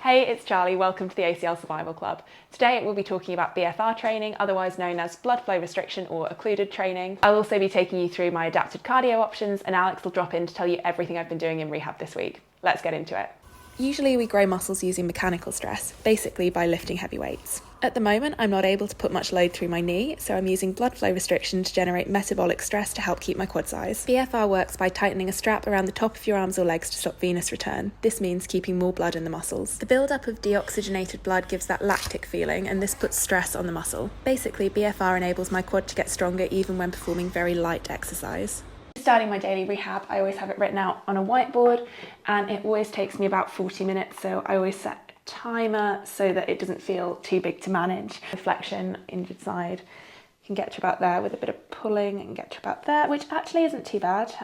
Hey, it's Charlie. Welcome to the ACL Survival Club. Today we'll be talking about BFR training, otherwise known as blood flow restriction or occluded training. I'll also be taking you through my adapted cardio options, and Alex will drop in to tell you everything I've been doing in rehab this week. Let's get into it. Usually we grow muscles using mechanical stress, basically by lifting heavy weights. At the moment, I'm not able to put much load through my knee, so I'm using blood flow restriction to generate metabolic stress to help keep my quad size. BFR works by tightening a strap around the top of your arms or legs to stop venous return. This means keeping more blood in the muscles. The build-up of deoxygenated blood gives that lactic feeling, and this puts stress on the muscle. Basically, BFR enables my quad to get stronger even when performing very light exercise. Starting my daily rehab, I always have it written out on a whiteboard, and it always takes me about 40 minutes, so I always set a timer so that it doesn't feel too big to manage. Flexion, injured side, you can get to about there with a bit of pulling and get to about there, which actually isn't too bad.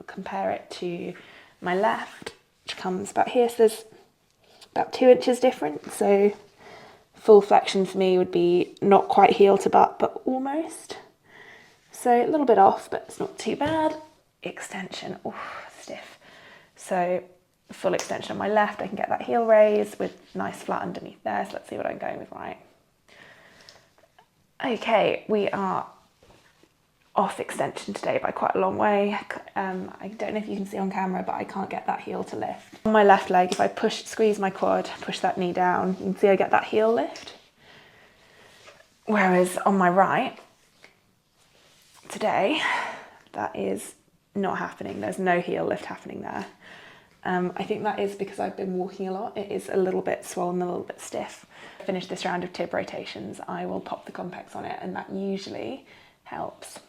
Compare it to my left, which comes about here, so there's about 2 inches different. So full flexion for me would be not quite heel to butt, but almost. So a little bit off, but it's not too bad. Extension, stiff. So full extension on my left, I can get that heel raise with nice flat underneath there. So let's see what I'm going with right. Okay, we are off extension today by quite a long way. I don't know if you can see on camera, but I can't get that heel to lift. On my left leg, if I squeeze my quad, push that knee down, you can see I get that heel lift. Whereas on my right, today, that is not happening. There's no heel lift happening there. I think that is because I've been walking a lot. It is a little bit swollen, a little bit stiff. Finish this round of tib rotations, I will pop the Compex on it, and that usually helps.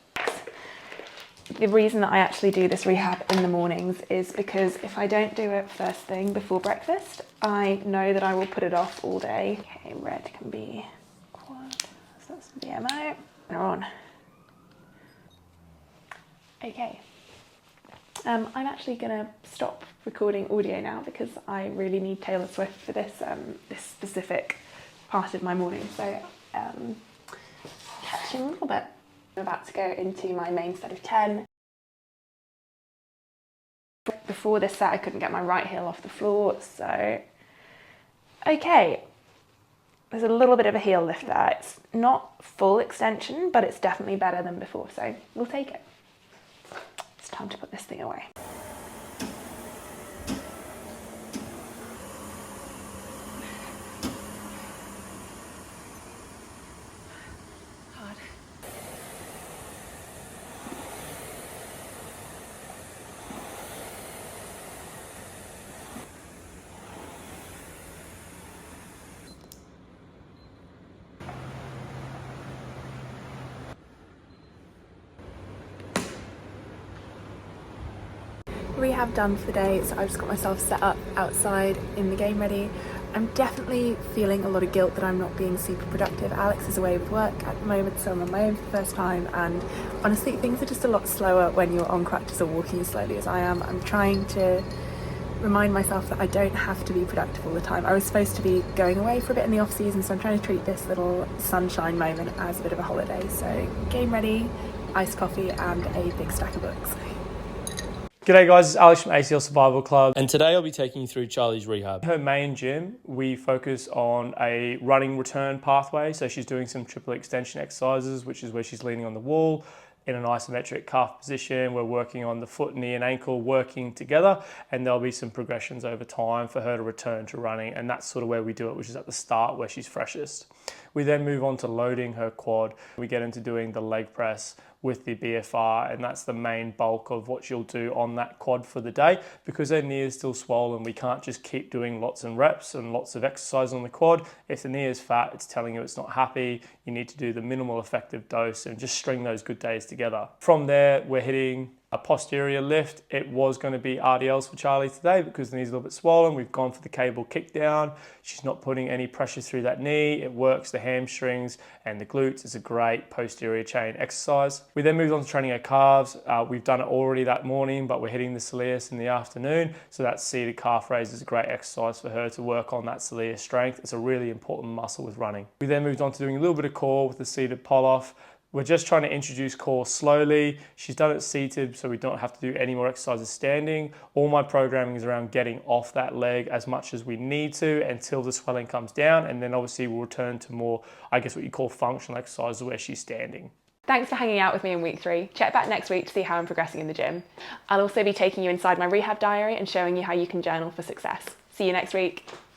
The reason that I actually do this rehab in the mornings is because if I don't do it first thing before breakfast, I know that I will put it off all day. Okay, red can be quad, so that's BMO. We're on. Okay, I'm actually going to stop recording audio now because I really need Taylor Swift for this this specific part of my morning, so catch you in a little bit. I'm about to go into my main set of 10. Before this set I couldn't get my right heel off the floor, so okay. There's a little bit of a heel lift there. It's not full extension, but it's definitely better than before, so we'll take it. It's time to put this thing away. Hard. Rehab done for the day, so I've just got myself set up outside in the game ready. I'm definitely feeling a lot of guilt that I'm not being super productive. Alex is away with work at the moment, so I'm on my own for the first time, and honestly things are just a lot slower when you're on crutches or walking as slowly as I am. I'm trying to remind myself that I don't have to be productive all the time. I was supposed to be going away for a bit in the off season, so I'm trying to treat this little sunshine moment as a bit of a holiday. So game ready, iced coffee and a big stack of books. G'day guys, it's Alex from ACL Survival Club, and today I'll be taking you through Charlie's rehab. Her main gym, we focus on a running return pathway, so she's doing some triple extension exercises, which is where she's leaning on the wall in an isometric calf position. We're working on the foot, knee and ankle working together, and there'll be some progressions over time for her to return to running, and that's sort of where we do it, which is at the start where she's freshest. We then move on to loading her quad. We get into doing the leg press with the BFR, and that's the main bulk of what she'll do on that quad for the day. Because her knee is still swollen, we can't just keep doing lots and reps and lots of exercise on the quad. If the knee is fat, it's telling you it's not happy. You need to do the minimal effective dose and just string those good days together. From there, we're hitting a posterior lift. It was going to be RDLs for Charlie today because the knee's a little bit swollen. We've gone for the cable kick down. She's not putting any pressure through that knee. It works the hamstrings and the glutes. It's a great posterior chain exercise. We then moved on to training her calves. We've done it already that morning, but we're hitting the soleus in the afternoon. So that seated calf raise is a great exercise for her to work on that soleus strength. It's a really important muscle with running. We then moved on to doing a little bit of core with the seated pull off. We're just trying to introduce core slowly. She's done it seated, so we don't have to do any more exercises standing. All my programming is around getting off that leg as much as we need to until the swelling comes down, and then obviously we'll return to more, I guess what you call functional exercises where she's standing. Thanks for hanging out with me in week 3. Check back next week to see how I'm progressing in the gym. I'll also be taking you inside my rehab diary and showing you how you can journal for success. See you next week.